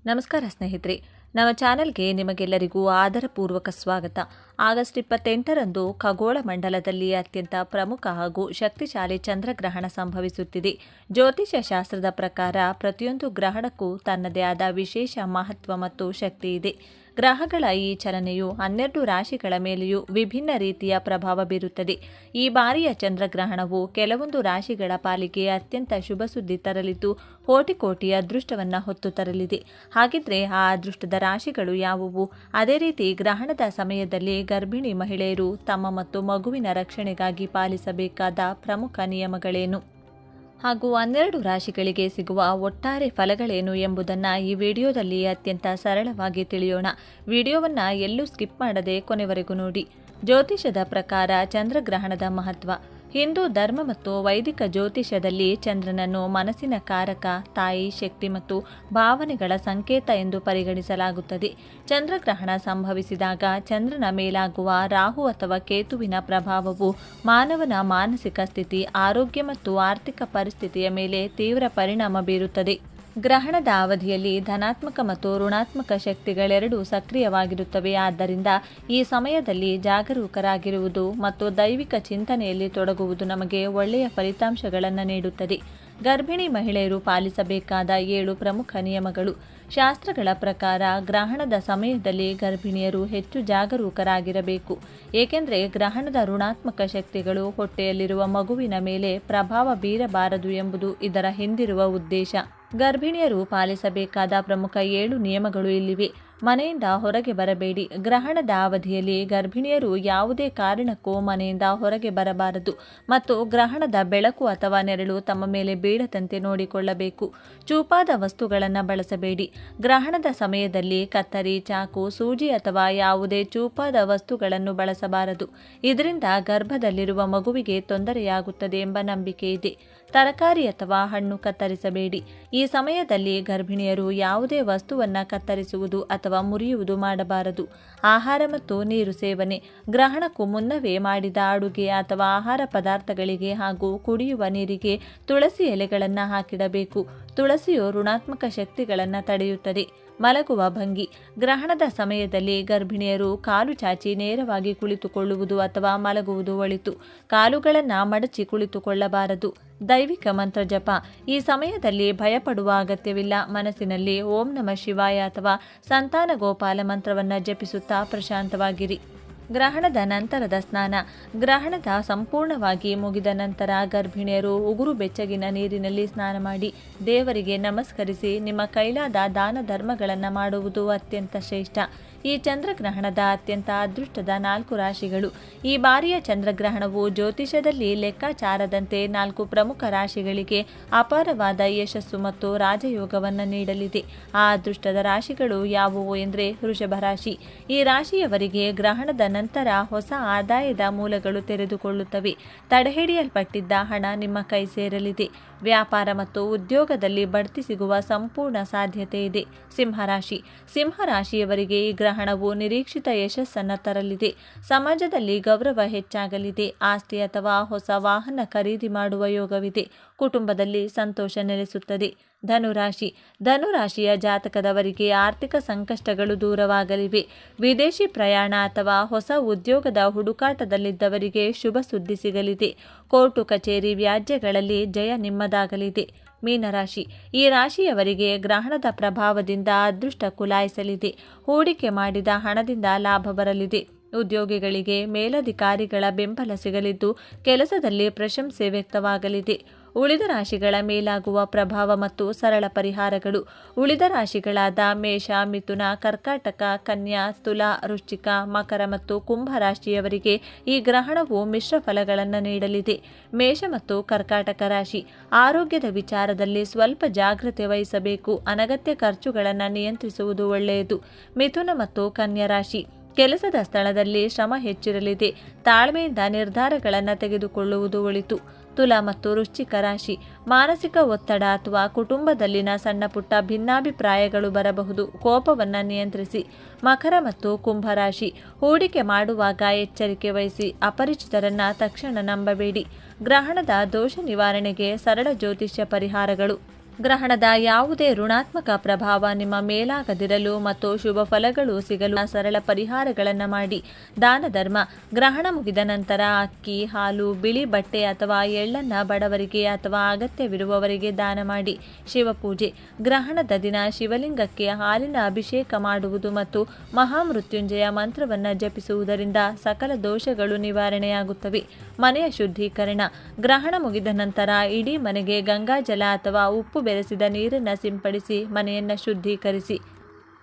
ನಮಸ್ಕಾರ ಸ್ನೇಹಿತರೆ, ನಮ್ಮ ಚಾನೆಲ್ಗೆ ನಿಮಗೆಲ್ಲರಿಗೂ ಆದರಪೂರ್ವಕ ಸ್ವಾಗತ. ಆಗಸ್ಟ್ 28ರಂದು ಖಗೋಳ ಮಂಡಲದಲ್ಲಿ ಅತ್ಯಂತ ಪ್ರಮುಖ ಹಾಗೂ ಶಕ್ತಿಶಾಲಿ ಚಂದ್ರಗ್ರಹಣ ಸಂಭವಿಸುತ್ತಿದೆ. ಜ್ಯೋತಿಷ್ಯ ಶಾಸ್ತ್ರದ ಪ್ರಕಾರ ಪ್ರತಿಯೊಂದು ಗ್ರಹಣಕ್ಕೂ ತನ್ನದೇ ಆದ ವಿಶೇಷ ಮಹತ್ವ ಮತ್ತು ಶಕ್ತಿ ಇದೆ. ಗ್ರಹಗಳ ಈ ಚಲನೆಯು 12 ರಾಶಿಗಳ ಮೇಲೆಯೂ ವಿಭಿನ್ನ ರೀತಿಯ ಪ್ರಭಾವ ಬೀರುತ್ತದೆ. ಈ ಬಾರಿಯ ಚಂದ್ರಗ್ರಹಣವು ಕೆಲವೊಂದು ರಾಶಿಗಳ ಪಾಲಿಗೆ ಅತ್ಯಂತ ಶುಭ ಸುದ್ದಿ ತರಲಿದ್ದು, ಕೋಟಿ ಅದೃಷ್ಟವನ್ನು ಹೊತ್ತು ತರಲಿದೆ. ಹಾಗಿದ್ರೆ ಆ ಅದೃಷ್ಟದ ರಾಶಿಗಳು ಯಾವುವು? ಅದೇ ರೀತಿ ಗ್ರಹಣದ ಸಮಯದಲ್ಲಿ ಗರ್ಭಿಣಿ ಮಹಿಳೆಯರು ತಮ್ಮ ಮತ್ತು ಮಗುವಿನ ರಕ್ಷಣೆಗಾಗಿ ಪಾಲಿಸಬೇಕಾದ ಪ್ರಮುಖ ನಿಯಮಗಳೇನು ಹಾಗೂ 12 ರಾಶಿಗಳಿಗೆ ಸಿಗುವ ಒಟ್ಟಾರೆ ಫಲಗಳೇನು ಎಂಬುದನ್ನು ಈ ವಿಡಿಯೋದಲ್ಲಿ ಅತ್ಯಂತ ಸರಳವಾಗಿ ತಿಳಿಯೋಣ. ವಿಡಿಯೋವನ್ನು ಎಲ್ಲೂ ಸ್ಕಿಪ್ ಮಾಡದೆ ಕೊನೆವರೆಗೂ ನೋಡಿ. ಜ್ಯೋತಿಷದ ಪ್ರಕಾರ ಚಂದ್ರಗ್ರಹಣದ ಮಹತ್ವ. ಹಿಂದೂ ಧರ್ಮ ಮತ್ತು ವೈದಿಕ ಜ್ಯೋತಿಷ್ಯದಲ್ಲಿ ಚಂದ್ರನನ್ನು ಮನಸ್ಸಿನ ಕಾರಕ, ತಾಯಿ ಶಕ್ತಿ ಮತ್ತು ಭಾವನೆಗಳ ಸಂಕೇತ ಎಂದು ಪರಿಗಣಿಸಲಾಗುತ್ತದೆ. ಚಂದ್ರಗ್ರಹಣ ಸಂಭವಿಸಿದಾಗ ಚಂದ್ರನ ಮೇಲಾಗುವ ರಾಹು ಅಥವಾ ಕೇತುವಿನ ಪ್ರಭಾವವು ಮಾನವನ ಮಾನಸಿಕ ಸ್ಥಿತಿ, ಆರೋಗ್ಯ ಮತ್ತು ಆರ್ಥಿಕ ಪರಿಸ್ಥಿತಿಯ ಮೇಲೆ ತೀವ್ರ ಪರಿಣಾಮ ಬೀರುತ್ತದೆ. ಗ್ರಹಣದ ಅವಧಿಯಲ್ಲಿ ಧನಾತ್ಮಕ ಮತ್ತು ಋಣಾತ್ಮಕ ಶಕ್ತಿಗಳೆರಡೂ ಸಕ್ರಿಯವಾಗಿರುತ್ತವೆ. ಆದ್ದರಿಂದ ಈ ಸಮಯದಲ್ಲಿ ಜಾಗರೂಕರಾಗಿರುವುದು ಮತ್ತು ದೈವಿಕ ಚಿಂತನೆಯಲ್ಲಿ ತೊಡಗುವುದು ನಮಗೆ ಒಳ್ಳೆಯ ಫಲಿತಾಂಶಗಳನ್ನು ನೀಡುತ್ತದೆ. ಗರ್ಭಿಣಿ ಮಹಿಳೆಯರು ಪಾಲಿಸಬೇಕಾದ 7 ಪ್ರಮುಖ ನಿಯಮಗಳು. ಶಾಸ್ತ್ರಗಳ ಪ್ರಕಾರ ಗ್ರಹಣದ ಸಮಯದಲ್ಲಿ ಗರ್ಭಿಣಿಯರು ಹೆಚ್ಚು ಜಾಗರೂಕರಾಗಿರಬೇಕು, ಏಕೆಂದರೆ ಗ್ರಹಣದ ಋಣಾತ್ಮಕ ಶಕ್ತಿಗಳು ಹೊಟ್ಟೆಯಲ್ಲಿರುವ ಮಗುವಿನ ಮೇಲೆ ಪ್ರಭಾವ ಬೀರಬಾರದು ಎಂಬುದು ಇದರ ಹಿಂದಿರುವ ಉದ್ದೇಶ. ಗರ್ಭಿಣಿಯರು ಪಾಲಿಸಬೇಕಾದ ಪ್ರಮುಖ 7 ನಿಯಮಗಳು ಇಲ್ಲಿವೆ. ಮನೆಯಿಂದ ಹೊರಗೆ ಬರಬೇಡಿ. ಗ್ರಹಣದ ಅವಧಿಯಲ್ಲಿ ಗರ್ಭಿಣಿಯರು ಯಾವುದೇ ಕಾರಣಕ್ಕೂ ಮನೆಯಿಂದ ಹೊರಗೆ ಬರಬಾರದು ಮತ್ತು ಗ್ರಹಣದ ಬೆಳಕು ಅಥವಾ ನೆರಳು ತಮ್ಮ ಮೇಲೆ ಬೀಳದಂತೆ ನೋಡಿಕೊಳ್ಳಬೇಕು. ಚೂಪಾದ ವಸ್ತುಗಳನ್ನು ಬಳಸಬೇಡಿ. ಗ್ರಹಣದ ಸಮಯದಲ್ಲಿ ಕತ್ತರಿ, ಚಾಕು, ಸೂಜಿ ಅಥವಾ ಯಾವುದೇ ಚೂಪಾದ ವಸ್ತುಗಳನ್ನು ಬಳಸಬಾರದು. ಇದರಿಂದ ಗರ್ಭದಲ್ಲಿರುವ ಮಗುವಿಗೆ ತೊಂದರೆಯಾಗುತ್ತದೆ ಎಂಬ ನಂಬಿಕೆ ಇದೆ. ತರಕಾರಿ ಅಥವಾ ಹಣ್ಣು ಕತ್ತರಿಸಬೇಡಿ. ಈ ಸಮಯದಲ್ಲಿ ಗರ್ಭಿಣಿಯರು ಯಾವುದೇ ವಸ್ತುವನ್ನು ಕತ್ತರಿಸುವುದು ಅಥವಾ ಮುರಿಯುವುದು ಮಾಡಬಾರದು. ಆಹಾರ ಮತ್ತು ನೀರು ಸೇವನೆ. ಗ್ರಹಣಕ್ಕೂ ಮುನ್ನವೇ ಮಾಡಿದ ಅಡುಗೆ ಅಥವಾ ಆಹಾರ ಪದಾರ್ಥಗಳಿಗೆ ಹಾಗೂ ಕುಡಿಯುವ ನೀರಿಗೆ ತುಳಸಿ ಎಲೆಗಳನ್ನು ಹಾಕಿಡಬೇಕು. ತುಳಸಿಯು ಋಣಾತ್ಮಕ ಶಕ್ತಿಗಳನ್ನು ತಡೆಯುತ್ತದೆ. ಮಲಗುವ ಭಂಗಿ. ಗ್ರಹಣದ ಸಮಯದಲ್ಲಿ ಗರ್ಭಿಣಿಯರು ಕಾಲು ಚಾಚಿ ನೇರವಾಗಿ ಕುಳಿತುಕೊಳ್ಳುವುದು ಅಥವಾ ಮಲಗುವುದು ಒಳಿತು. ಕಾಲುಗಳನ್ನು ಮಡಚಿ ಕುಳಿತುಕೊಳ್ಳಬಾರದು. ದೈವಿಕ ಮಂತ್ರ ಜಪ. ಈ ಸಮಯದಲ್ಲಿ ಭಯಪಡುವ ಅಗತ್ಯವಿಲ್ಲ. ಮನಸ್ಸಿನಲ್ಲಿ ಓಂ ನಮಃ ಶಿವಾಯ ಅಥವಾ ಸಂತಾನ ಗೋಪಾಲ ಮಂತ್ರವನ್ನು ಜಪಿಸುತ್ತಾ ಪ್ರಶಾಂತವಾಗಿರಿ. ಗ್ರಹಣದ ನಂತರದ ಸ್ನಾನ. ಗ್ರಹಣದ ಸಂಪೂರ್ಣವಾಗಿ ಮುಗಿದ ನಂತರ ಗರ್ಭಿಣಿಯರು ಉಗುರು ಬೆಚ್ಚಗಿನ ನೀರಿನಲ್ಲಿ ಸ್ನಾನ ಮಾಡಿ ದೇವರಿಗೆ ನಮಸ್ಕರಿಸಿ ನಿಮ್ಮ ಕೈಲಾದ ದಾನ ಧರ್ಮಗಳನ್ನು ಮಾಡುವುದು ಅತ್ಯಂತ ಶ್ರೇಷ್ಠ. ಈ ಚಂದ್ರಗ್ರಹಣದ ಅತ್ಯಂತ ಅದೃಷ್ಟದ 4 ರಾಶಿಗಳು. ಈ ಬಾರಿಯ ಚಂದ್ರಗ್ರಹಣವು ಜ್ಯೋತಿಷದಲ್ಲಿ ಲೆಕ್ಕಾಚಾರದಂತೆ 4 ಪ್ರಮುಖ ರಾಶಿಗಳಿಗೆ ಅಪಾರವಾದ ಯಶಸ್ಸು ಮತ್ತು ರಾಜಯೋಗವನ್ನು ನೀಡಲಿದೆ. ಆ ಅದೃಷ್ಟದ ರಾಶಿಗಳು ಯಾವುವು ಎಂದರೆ ವೃಷಭ ರಾಶಿ. ಈ ರಾಶಿಯವರಿಗೆ ಗ್ರಹಣದ ನಂತರ ಹೊಸ ಆದಾಯದ ಮೂಲಗಳು ತೆರೆದುಕೊಳ್ಳುತ್ತವೆ. ತಡೆಹಿಡಿಯಲ್ಪಟ್ಟಿದ್ದ ಹಣ ನಿಮ್ಮ ಕೈ ಸೇರಲಿದೆ. ವ್ಯಾಪಾರ ಮತ್ತು ಉದ್ಯೋಗದಲ್ಲಿ ಬಡ್ತಿ ಸಿಗುವ ಸಂಪೂರ್ಣ ಸಾಧ್ಯತೆ ಇದೆ. ಸಿಂಹರಾಶಿ. ಸಿಂಹರಾಶಿಯವರಿಗೆ ಈ ಗ್ರಹಣವು ನಿರೀಕ್ಷಿತ ಯಶಸ್ಸನ್ನು ತರಲಿದೆ. ಸಮಾಜದಲ್ಲಿ ಗೌರವ ಹೆಚ್ಚಾಗಲಿದೆ. ಆಸ್ತಿ ಅಥವಾ ಹೊಸ ವಾಹನ ಖರೀದಿ ಮಾಡುವ ಯೋಗವಿದೆ. ಕುಟುಂಬದಲ್ಲಿ ಸಂತೋಷ ನೆಲೆಸುತ್ತದೆ. ಧನುರಾಶಿ. ಧನುರಾಶಿಯ ಜಾತಕದವರಿಗೆ ಆರ್ಥಿಕ ಸಂಕಷ್ಟಗಳು ದೂರವಾಗಲಿವೆ. ವಿದೇಶಿ ಪ್ರಯಾಣ ಅಥವಾ ಹೊಸ ಉದ್ಯೋಗದ ಹುಡುಕಾಟದಲ್ಲಿದ್ದವರಿಗೆ ಶುಭ ಸುದ್ದಿ ಸಿಗಲಿದೆ. ಕೋರ್ಟು ಕಚೇರಿ ವ್ಯಾಜ್ಯಗಳಲ್ಲಿ ಜಯ ನಿಮ್ಮದಾಗಲಿದೆ. ಮೀನರಾಶಿ. ಈ ರಾಶಿಯವರಿಗೆ ಗ್ರಹಣದ ಪ್ರಭಾವದಿಂದ ಅದೃಷ್ಟ ಕುಲಾಯಿಸಲಿದೆ. ಹೂಡಿಕೆ ಮಾಡಿದ ಹಣದಿಂದ ಲಾಭ ಬರಲಿದೆ. ಉದ್ಯೋಗಿಗಳಿಗೆ ಮೇಲಧಿಕಾರಿಗಳ ಬೆಂಬಲ ಸಿಗಲಿದ್ದು ಕೆಲಸದಲ್ಲಿ ಪ್ರಶಂಸೆ ವ್ಯಕ್ತವಾಗಲಿದೆ. ಉಳಿದ ರಾಶಿಗಳ ಮೇಲಾಗುವ ಪ್ರಭಾವ ಮತ್ತು ಸರಳ ಪರಿಹಾರಗಳು. ಉಳಿದ ರಾಶಿಗಳಾದ ಮೇಷ, ಮಿಥುನ, ಕರ್ಕಾಟಕ, ಕನ್ಯಾ, ತುಲಾ, ವೃಶ್ಚಿಕ, ಮಕರ ಮತ್ತು ಕುಂಭ ರಾಶಿಯವರಿಗೆ ಈ ಗ್ರಹಣವು ಮಿಶ್ರ ಫಲಗಳನ್ನು ನೀಡಲಿದೆ. ಮೇಷ ಮತ್ತು ಕರ್ಕಾಟಕ ರಾಶಿ. ಆರೋಗ್ಯದ ವಿಚಾರದಲ್ಲಿ ಸ್ವಲ್ಪ ಜಾಗ್ರತೆ ವಹಿಸಬೇಕು. ಅನಗತ್ಯ ಖರ್ಚುಗಳನ್ನು ನಿಯಂತ್ರಿಸುವುದು ಒಳ್ಳೆಯದು. ಮಿಥುನ ಮತ್ತು ಕನ್ಯಾ ರಾಶಿ. ಕೆಲಸದ ಸ್ಥಳದಲ್ಲಿ ಶ್ರಮ ಹೆಚ್ಚಿರಲಿದೆ. ತಾಳ್ಮೆಯಿಂದ ನಿರ್ಧಾರಗಳನ್ನು ತೆಗೆದುಕೊಳ್ಳುವುದು ಒಳಿತು. ತುಲಾ ಮತ್ತು ವೃಶ್ಚಿಕ ರಾಶಿ. ಮಾನಸಿಕ ಒತ್ತಡ ಅಥವಾ ಕುಟುಂಬದಲ್ಲಿನ ಸಣ್ಣ ಪುಟ್ಟ ಭಿನ್ನಾಭಿಪ್ರಾಯಗಳು ಬರಬಹುದು. ಕೋಪವನ್ನು ನಿಯಂತ್ರಿಸಿ. ಮಕರ ಮತ್ತು ಕುಂಭ ರಾಶಿ. ಹೂಡಿಕೆ ಮಾಡುವಾಗ ಎಚ್ಚರಿಕೆ ವಹಿಸಿ. ಅಪರಿಚಿತರನ್ನ ತಕ್ಷಣ ನಂಬಬೇಡಿ. ಗ್ರಹಣದ ದೋಷ ನಿವಾರಣೆಗೆ ಸರಳ ಜ್ಯೋತಿಷ್ಯ ಪರಿಹಾರಗಳು. ಗ್ರಹಣದ ಯಾವುದೇ ಋಣಾತ್ಮಕ ಪ್ರಭಾವ ನಿಮ್ಮ ಮೇಲಾಗದಿರಲು ಮತ್ತು ಶುಭ ಫಲಗಳು ಸಿಗಲು ಸರಳ ಪರಿಹಾರಗಳನ್ನು ಮಾಡಿ. ದಾನ ಧರ್ಮ. ಗ್ರಹಣ ಮುಗಿದ ನಂತರ ಅಕ್ಕಿ, ಹಾಲು, ಬಿಳಿ ಬಟ್ಟೆ ಅಥವಾ ಎಳ್ಳನ್ನು ಬಡವರಿಗೆ ಅಥವಾ ಅಗತ್ಯವಿರುವವರಿಗೆ ದಾನ ಮಾಡಿ. ಶಿವಪೂಜೆ. ಗ್ರಹಣದ ದಿನ ಶಿವಲಿಂಗಕ್ಕೆ ಹಾಲಿನ ಅಭಿಷೇಕ ಮಾಡುವುದು ಮತ್ತು ಮಹಾಮೃತ್ಯುಂಜಯ ಮಂತ್ರವನ್ನು ಜಪಿಸುವುದರಿಂದ ಸಕಲ ದೋಷಗಳು ನಿವಾರಣೆಯಾಗುತ್ತವೆ. ಮನೆಯ ಶುದ್ಧೀಕರಣ. ಗ್ರಹಣ ಮುಗಿದ ನಂತರ ಇಡೀ ಮನೆಗೆ ಗಂಗಾಜಲ ಅಥವಾ ಉಪ್ಪು ಬೆರೆಸಿದ ನೀರನ್ನು ಸಿಂಪಡಿಸಿ ಮನೆಯನ್ನು ಶುದ್ಧೀಕರಿಸಿ.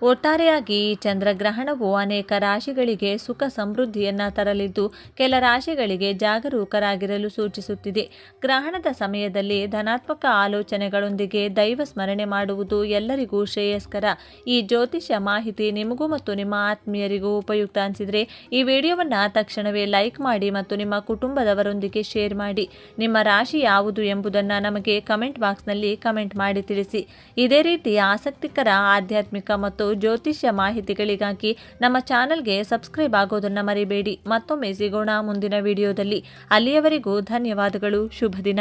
ಒಟ್ಟಾರೆಯಾಗಿ ಈ ಚಂದ್ರಗ್ರಹಣವು ಅನೇಕ ರಾಶಿಗಳಿಗೆ ಸುಖ ಸಮೃದ್ಧಿಯನ್ನು ತರಲಿದ್ದು ಕೆಲ ರಾಶಿಗಳಿಗೆ ಜಾಗರೂಕರಾಗಿರಲು ಸೂಚಿಸುತ್ತಿದೆ. ಗ್ರಹಣದ ಸಮಯದಲ್ಲಿ ಧನಾತ್ಮಕ ಆಲೋಚನೆಗಳೊಂದಿಗೆ ದೈವ ಸ್ಮರಣೆ ಮಾಡುವುದು ಎಲ್ಲರಿಗೂ ಶ್ರೇಯಸ್ಕರ. ಈ ಜ್ಯೋತಿಷ್ಯ ಮಾಹಿತಿ ನಿಮಗೂ ಮತ್ತು ನಿಮ್ಮ ಆತ್ಮೀಯರಿಗೂ ಉಪಯುಕ್ತ ಅನಿಸಿದರೆ ಈ ವಿಡಿಯೋವನ್ನು ತಕ್ಷಣವೇ ಲೈಕ್ ಮಾಡಿ ಮತ್ತು ನಿಮ್ಮ ಕುಟುಂಬದವರೊಂದಿಗೆ ಶೇರ್ ಮಾಡಿ. ನಿಮ್ಮ ರಾಶಿ ಯಾವುದು ಎಂಬುದನ್ನು ನಮಗೆ ಕಮೆಂಟ್ ಬಾಕ್ಸ್ನಲ್ಲಿ ಕಮೆಂಟ್ ಮಾಡಿ ತಿಳಿಸಿ. ಇದೇ ರೀತಿ ಆಸಕ್ತಿಕರ ಆಧ್ಯಾತ್ಮಿಕ ಮತ್ತು ಜ್ಯೋತಿಷ್ಯ ಮಾಹಿತಿಗಳಿಗಾಗಿ ನಮ್ಮ ಚಾನೆಲ್ಗೆ ಸಬ್ಸ್ಕ್ರೈಬ್ ಆಗೋದನ್ನು ಮರಿಬೇಡಿ. ಮತ್ತೊಮ್ಮೆ ಸಿಗೋಣ ಮುಂದಿನ ವಿಡಿಯೋದಲ್ಲಿ. ಅಲ್ಲಿಯವರೆಗೂ ಧನ್ಯವಾದಗಳು. ಶುಭ ದಿನ.